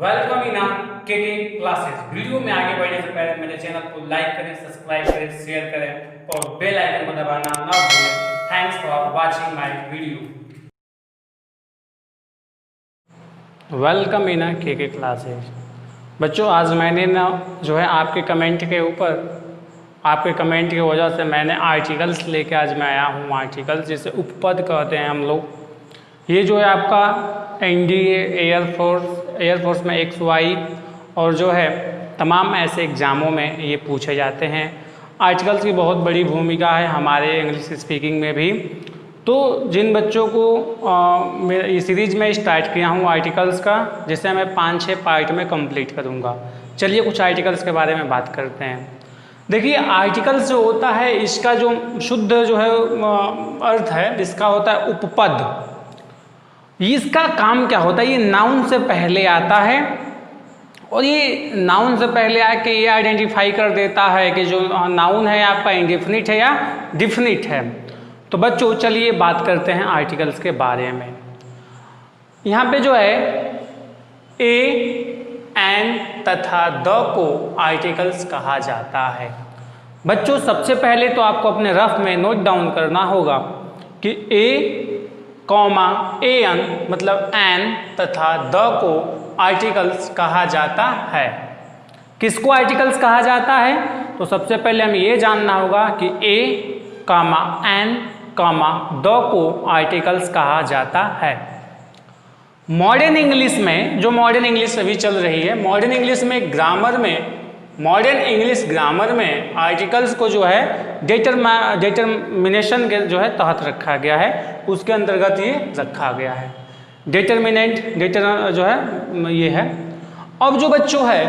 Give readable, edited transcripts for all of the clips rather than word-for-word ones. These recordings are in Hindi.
Welcome in KK classes. Video में आगे बढ़ने से पहले मेरे चैनल को लाइक करें, सब्सक्राइब करें, शेयर करें और बेल आइकन को दबाना ना भूलें। Thanks for watching my video. Welcome in KK classes. बच्चों, आज मैंने जो है आपके कमेंट के ऊपर, आपके कमेंट की वजह से मैंने आर्टिकल्स लेके आज मैं आया हूँ। आर्टिकल्स जिसे उपपद कहते हैं हम लोग। ये जो है आपका एनडीए, एयरफोर्स में XY और जो है तमाम ऐसे एग्ज़ामों में ये पूछे जाते हैं। आर्टिकल्स की बहुत बड़ी भूमिका है हमारे इंग्लिश स्पीकिंग में भी। तो जिन बच्चों को ये सीरीज़ में स्टार्ट किया हूँ आर्टिकल्स का, जिसे मैं 5-6 पार्ट में कंप्लीट करूँगा। चलिए कुछ आर्टिकल्स के बारे में बात करते हैं। देखिए, आर्टिकल्स जो होता है इसका जो शुद्ध जो है अर्थ है, इसका होता है उपपद। इसका काम क्या होता है? ये नाउन से पहले आता है और ये नाउन से पहले आके ये आइडेंटिफाई कर देता है कि जो नाउन है आपका इंडेफिनिट है या डिफिनिट है। तो बच्चों चलिए बात करते हैं आर्टिकल्स के बारे में। यहाँ पे जो है ए, एन तथा द को आर्टिकल्स कहा जाता है। बच्चों सबसे पहले तो आपको अपने रफ में नोट डाउन करना होगा कि ए कॉमा एन मतलब एन तथा द को आर्टिकल्स कहा जाता है। किसको आर्टिकल्स कहा जाता है? तो सबसे पहले हमें ये जानना होगा कि ए कामा एन कामा द को आर्टिकल्स कहा जाता है। मॉडर्न इंग्लिश में, जो मॉडर्न इंग्लिश अभी चल रही है, मॉडर्न इंग्लिश में ग्रामर में, मॉडर्न इंग्लिश ग्रामर में आर्टिकल्स को जो है डिटरमिनेशन के जो है तहत रखा गया है, उसके अंतर्गत ये रखा गया है। डिटरमिनेंट जो है ये है। अब जो बच्चों है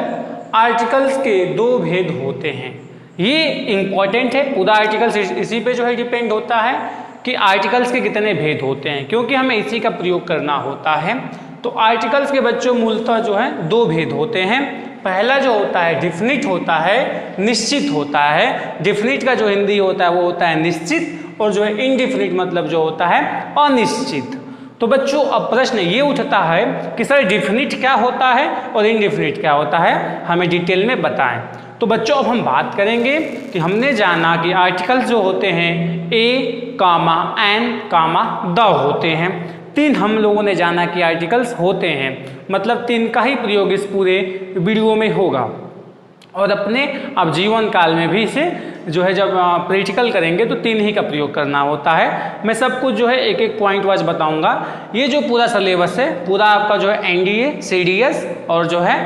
आर्टिकल्स के दो भेद होते हैं। ये इम्पॉर्टेंट है, पूरा आर्टिकल्स इसी पे जो है डिपेंड होता है कि आर्टिकल्स के कितने भेद होते हैं, क्योंकि हमें इसी का प्रयोग करना होता है। तो आर्टिकल्स के बच्चों मूलतः जो है दो भेद होते हैं। पहला जो होता है डिफिनिट होता है, निश्चित होता है। डिफिनिट का जो हिंदी होता है वो होता है निश्चित, और जो है इनडिफिनिट मतलब जो होता है अनिश्चित। तो बच्चों अब प्रश्न ये उठता है कि सर डिफिनिट क्या होता है और इनडिफिनिट क्या होता है, हमें डिटेल में बताएं। तो बच्चों अब हम बात करेंगे कि हमने जाना कि आर्टिकल्स जो होते हैं ए कामा एन कामा द होते हैं। 3 हम लोगों ने जाना कि आर्टिकल्स होते हैं, मतलब 3 का ही प्रयोग इस पूरे वीडियो में होगा। और अपने अब जीवन काल में भी इसे जो है जब प्रैक्टिकल करेंगे तो 3 ही का प्रयोग करना होता है। मैं सब कुछ जो है एक एक पॉइंट वाइज बताऊंगा। ये जो पूरा सिलेबस है पूरा आपका जो है एनडीए, सीडीएस और जो है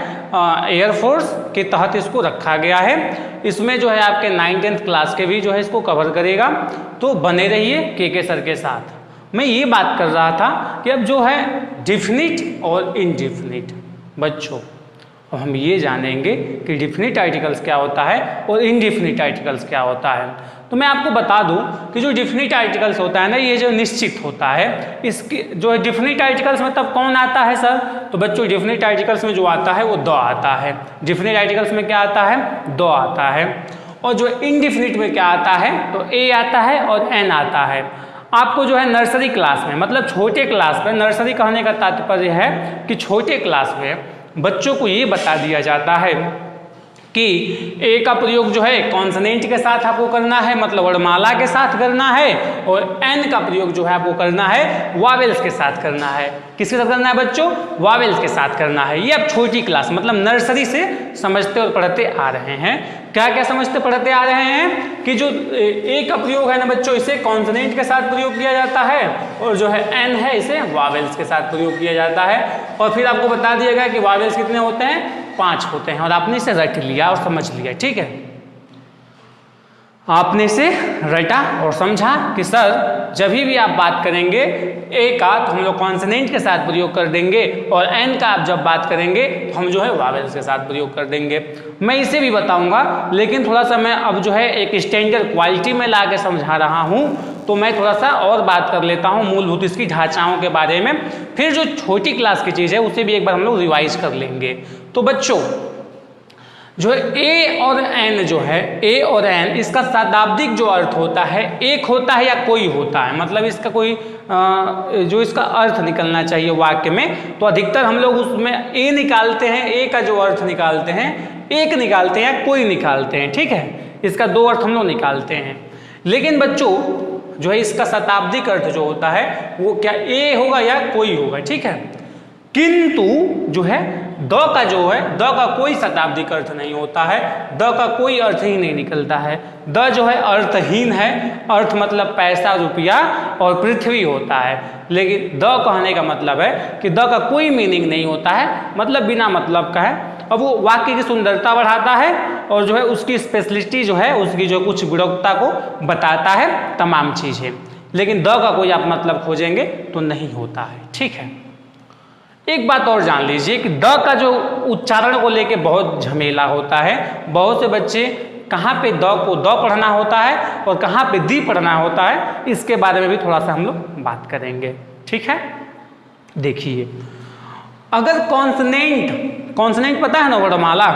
एयरफोर्स के तहत इसको रखा गया है। इसमें जो है आपके 9th क्लास के भी जो है इसको कवर करेगा। तो बने रहिए केके सर के साथ। मैं ये बात कर रहा था कि अब जो है डिफिनिट और इनडिफिनिट, बच्चों अब हम ये जानेंगे कि डिफिनिट आर्टिकल्स क्या होता है और इनडिफिनिट आर्टिकल्स क्या होता है। तो मैं आपको बता दूं कि जो डिफिनिट आर्टिकल्स होता है ना, ये जो निश्चित होता है, इसके जो है डिफिनिट आर्टिकल्स में तब कौन आता है सर? तो बच्चों डिफिनिट आर्टिकल्स में जो आता है वो द आता है। डिफिनिट आर्टिकल्स में क्या आता है? द आता है। और जो इनडिफिनिट में क्या आता है? तो ए आता है और एन आता है। आपको जो है नर्सरी क्लास में, मतलब छोटे क्लास में, नर्सरी कहने का तात्पर्य है कि छोटे क्लास में बच्चों को ये बता दिया जाता है कि ए का प्रयोग जो है कॉन्सोनेंट के साथ आपको करना है, मतलब वर्णमाला के साथ करना है, और एन का प्रयोग जो है आपको करना है वावेल्स के साथ करना है। किसके साथ करना है बच्चों? वावेल्स के साथ करना है। ये अब छोटी क्लास मतलब नर्सरी से समझते और पढ़ते आ रहे हैं। क्या क्या समझते पढ़ते आ रहे हैं कि जो ए का प्रयोग है ना बच्चों, इसे कॉन्सोनेंट के साथ प्रयोग किया जाता है, और जो है एन है इसे वावेल्स के साथ प्रयोग किया जाता है। और फिर आपको बता दिया गया कि वावेल्स कितने होते हैं? 5 होते हैं। और आपने इसे रट लिया और समझ लिया, ठीक है। आपने इसे रटा और समझा कि सर जब भी आप बात करेंगे ए का तो हम लोग कॉन्सोनेंट के साथ प्रयोग कर देंगे, और एन का आप जब बात करेंगे तो हम जो है वावेल्स के साथ प्रयोग कर देंगे। मैं इसे भी बताऊंगा, लेकिन थोड़ा सा मैं अब जो है एक स्टैंडर्ड क्वालिटी में ला के समझा रहा हूँ। तो मैं थोड़ा सा और बात कर लेता हूँ मूलभूत इसकी ढांचाओं के बारे में, फिर जो छोटी क्लास की चीज़ है उसे भी एक बार हम लोग रिवाइज कर लेंगे। तो बच्चों जो है ए और एन जो है, ए और एन, इसका शताब्दिक जो अर्थ होता है एक होता है या कोई होता है, मतलब इसका कोई जो इसका अर्थ निकलना चाहिए वाक्य में, तो अधिकतर हम लोग उसमें ए निकालते हैं, ए का जो अर्थ निकालते हैं, एक निकालते हैं या कोई निकालते हैं, ठीक है। इसका दो अर्थ हम लोग निकालते हैं। लेकिन बच्चों जो है इसका शताब्दिक अर्थ जो होता है वो क्या ए होगा या कोई होगा, ठीक है। किंतु जो है द का जो है, द का कोई शताब्दिक अर्थ नहीं होता है, द का कोई अर्थ ही नहीं निकलता है। द जो है अर्थहीन है, अर्थ मतलब पैसा रुपया और पृथ्वी होता है। लेकिन द कहने का मतलब है कि द का कोई मीनिंग नहीं होता है, मतलब बिना मतलब का है। अब वो वाक्य की सुंदरता बढ़ाता है और जो है उसकी स्पेशलिटी जो है, उसकी जो कुछ गुणवत्ता को बताता है, तमाम चीज़ें। लेकिन द का कोई आप मतलब खोजेंगे तो नहीं होता है, ठीक है। एक बात और जान लीजिए कि द का जो उच्चारण को लेके बहुत झमेला होता है। बहुत से बच्चे कहाँ पे द को द पढ़ना होता है और कहाँ पे दी पढ़ना होता है, इसके बारे में भी थोड़ा सा हम लोग बात करेंगे, ठीक है। देखिए, अगर कॉन्सनेंट पता है ना, वर्णमाला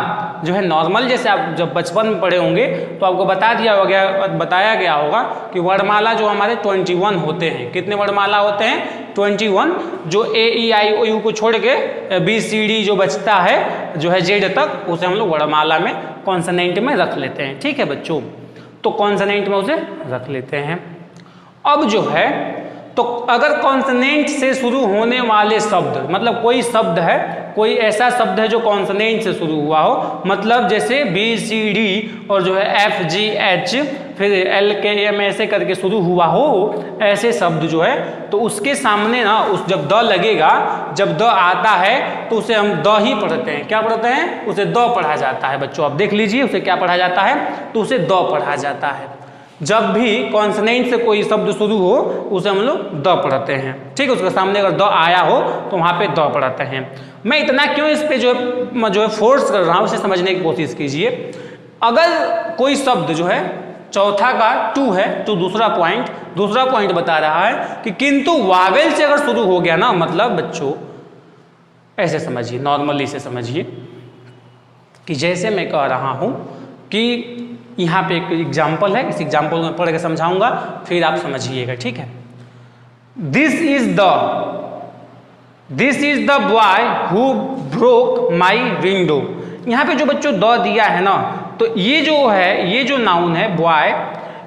जो है नॉर्मल, जैसे आप जब बचपन में पढ़े होंगे तो आपको बताया गया होगा कि वर्णमाला जो हमारे 21 होते हैं। कितने वर्णमाला होते हैं? 21। जो ए ई आई ओ यू को छोड़ के बी सी डी जो बचता है जो है जेड तक, उसे हम लोग वर्णमाला में कॉन्सनेंट में रख लेते हैं, ठीक है बच्चों। तो कॉन्सनेंट में उसे रख लेते हैं। अब जो है तो अगर कॉन्सनेंट से शुरू होने वाले शब्द, मतलब कोई शब्द है, कोई ऐसा शब्द है जो कॉन्सनेंट से शुरू हुआ हो, मतलब जैसे बी सी डी और जो है एफ जी एच फिर एल के एम ऐसे करके शुरू हुआ हो, ऐसे शब्द जो है, तो उसके सामने ना उस जब द लगेगा, जब द आता है तो उसे हम द ही पढ़ते हैं। क्या पढ़ते हैं? उसे द पढ़ा जाता है। बच्चों आप देख लीजिए उसे क्या पढ़ा जाता है, तो उसे द पढ़ा जाता है। जब भी कॉन्सनेंट से कोई शब्द शुरू हो उसे हम लोग द पढ़ते हैं, ठीक है। उसके सामने अगर द आया हो तो वहाँ पे द पढ़ते हैं। मैं इतना क्यों इस पे जो है फोर्स कर रहा हूँ, उसे समझने की कोशिश कीजिए। अगर कोई शब्द जो है, चौथा का टू है, तो दूसरा पॉइंट बता रहा है कि किंतु वावेल से अगर शुरू हो गया ना, मतलब बच्चों ऐसे समझिए, नॉर्मली से समझिए कि जैसे मैं कह रहा हूँ कि यहाँ पे एक एग्जाम्पल है, इस एग्जाम्पल में पढ़ के समझाऊंगा, फिर आप समझिएगा, ठीक है। This is the boy who broke my window. यहाँ पे जो बच्चों द दिया है ना, तो ये जो है, ये जो नाउन है बॉय,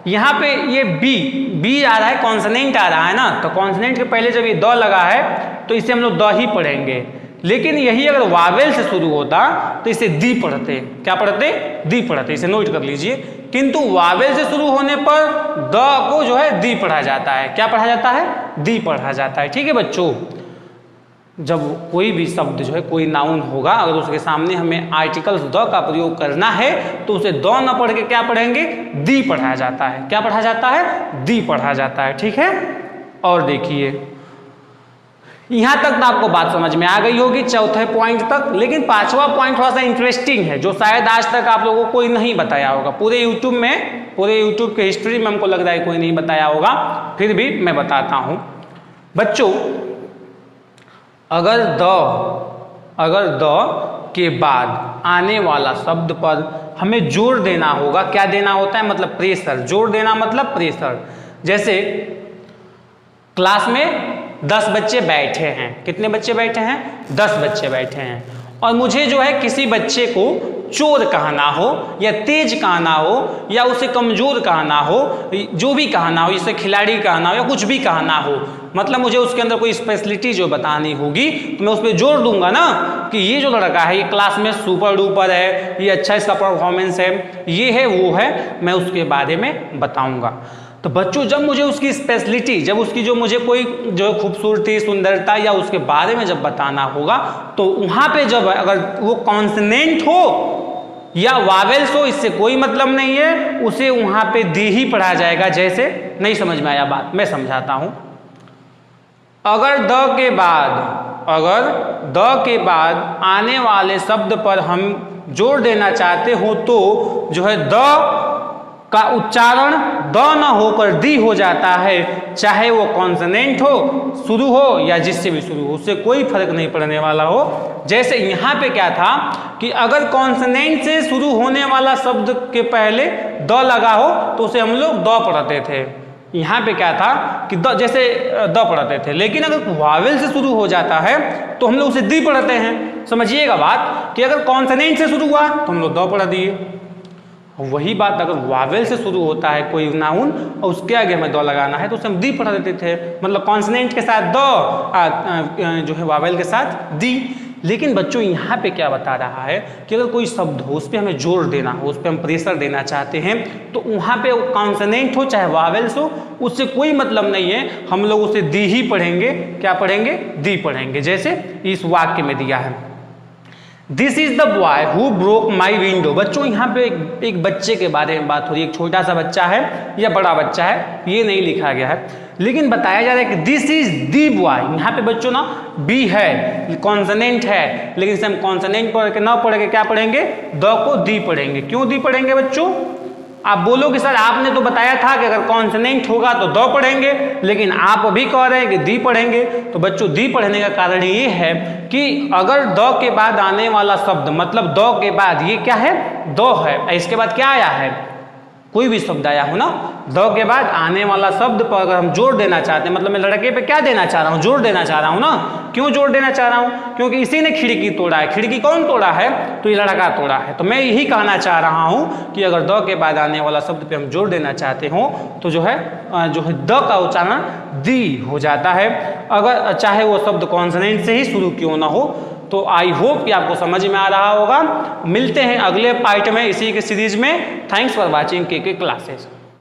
यहाँ पे ये बी आ रहा है, कॉन्सनेंट आ रहा है ना, तो कॉन्सनेंट के पहले जब ये द लगा है तो इसे हम लोग द ही पढ़ेंगे। लेकिन यही अगर वावेल से शुरू होता तो इसे दी पढ़ते। क्या पढ़ते? दी पढ़ते। इसे नोट कर लीजिए। किंतु वावेल से शुरू होने पर द को जो है दी पढ़ा जाता है। क्या पढ़ा जाता है? दी पढ़ा जाता है, ठीक है बच्चों। जब कोई भी शब्द जो है, कोई नाउन होगा, अगर उसके सामने हमें आर्टिकल्स द का प्रयोग करना है तो उसे द न पढ़ के क्या पढ़ेंगे? दी पढ़ा जाता है। क्या पढ़ा जाता है? दी पढ़ा जाता है, ठीक है। और देखिए, यहाँ तक तो आपको बात समझ में आ गई होगी, चौथे पॉइंट तक। लेकिन पांचवा पॉइंट थोड़ा सा इंटरेस्टिंग है, जो शायद आज तक आप लोगों को कोई नहीं बताया होगा। पूरे यूट्यूब के हिस्ट्री में हमको लग रहा है कोई नहीं बताया होगा, फिर भी मैं बताता हूँ बच्चों। अगर द के बाद आने वाला शब्द पर हमें जोर देना होगा, क्या देना होता है? मतलब प्रेशर। जोर देना मतलब प्रेशर। जैसे क्लास में 10 बच्चे बैठे हैं। कितने बच्चे बैठे हैं? 10 बच्चे बैठे हैं। और मुझे जो है किसी बच्चे को चोर कहना हो या तेज कहना हो या उसे कमजोर कहना हो, जो भी कहना हो, इसे खिलाड़ी कहना हो या कुछ भी कहना हो, मतलब मुझे उसके अंदर कोई स्पेशलिटी जो बतानी होगी तो मैं उस पर जोर दूंगा ना कि ये जो लड़का है ये क्लास में सुपर डुपर है, ये अच्छा इसका परफॉर्मेंस है, ये है वो है, मैं उसके बारे में बताऊंगा। तो बच्चों जब मुझे उसकी स्पेशलिटी, जब उसकी जो मुझे कोई जो खूबसूरती, सुंदरता या उसके बारे में जब बताना होगा, तो वहाँ पे जब अगर वो कॉन्सनेंट हो या वावेल्स हो, इससे कोई मतलब नहीं है, उसे वहाँ पे दी ही पढ़ा जाएगा। जैसे, नहीं समझ में आया बात, मैं समझाता हूँ। अगर द के बाद आने वाले शब्द पर हम जोर देना चाहते हो तो जो है द का उच्चारण द न होकर दी हो जाता है, चाहे वो कॉन्सोनेंट हो, शुरू हो या जिससे भी शुरू हो, उससे कोई फर्क नहीं पड़ने वाला हो। जैसे यहाँ पे क्या था कि अगर कॉन्सोनेंट से शुरू होने वाला शब्द के पहले द लगा हो तो उसे हम लोग द पढ़ते थे। यहाँ पे क्या था कि द जैसे द पढ़ते थे, लेकिन अगर वावेल से शुरू हो जाता है तो हम लोग उसे दी पढ़ते हैं। समझिएगा बात कि अगर कॉन्सोनेंट से शुरू हुआ तो हम लोग द पढ़ दिए। वही बात अगर वावेल से शुरू होता है कोई नाउन और उसके आगे हमें द लगाना है तो उसे हम दी पढ़ा देते थे, मतलब कॉन्सोनेंट के साथ द जो है वावेल के साथ दी। लेकिन बच्चों यहाँ पे क्या बता रहा है कि अगर कोई शब्द हो उस पर हमें जोर देना हो, उस पर हम प्रेशर देना चाहते हैं तो वहाँ पे कॉन्सोनेंट हो चाहे वावेल्स हो उससे कोई मतलब नहीं है, हम लोग उसे दी ही पढ़ेंगे। क्या पढ़ेंगे? दी पढ़ेंगे। जैसे इस वाक्य में दिया है this is the boy who broke my window. बच्चों यहाँ पे एक बच्चे के बारे में बात हो रही है, एक छोटा सा बच्चा है या बड़ा बच्चा है ये नहीं लिखा गया है, लेकिन बताया जा रहा है कि दिस इज दी बॉय। यहाँ पे बच्चों ना बी है, कॉन्सोनेंट है, लेकिन इसे हम कॉन्सोनेंट पढ़ के ना पढ़ के क्या पढ़ेंगे? द को दी पढ़ेंगे। क्यों दी पढ़ेंगे बच्चों? आप बोलोगे सर आपने तो बताया था कि अगर कॉन्सोनेंट होगा तो द पढ़ेंगे, लेकिन आप अभी कह रहे हैं कि दी पढ़ेंगे। तो बच्चों दी पढ़ने का कारण ये है कि अगर द के बाद आने वाला शब्द, मतलब द के बाद ये क्या है? द है। इसके बाद क्या आया है? कोई भी शब्द आया हो ना, द के बाद आने वाला शब्द पर अगर हम जोर देना चाहते हैं, मतलब मैं लड़के पे क्या देना चाह रहा हूँ? जोर देना चाह रहा हूँ ना। क्यों जोर देना चाह रहा हूँ? क्योंकि इसी ने खिड़की तोड़ा है। खिड़की कौन तोड़ा है? तो ये लड़का तोड़ा है। तो मैं यही कहना चाह रहा हूँ कि अगर द के बाद आने वाला शब्द पे हम जोर देना चाहते हो तो जो है द का उच्चारण दी हो जाता है, अगर चाहे वो शब्द कॉन्सोनेंट से ही शुरू क्यों ना हो। तो आई होप कि आपको समझ में आ रहा होगा। मिलते हैं अगले पार्ट में इसी के सीरीज में। थैंक्स फॉर वॉचिंग के क्लासेस।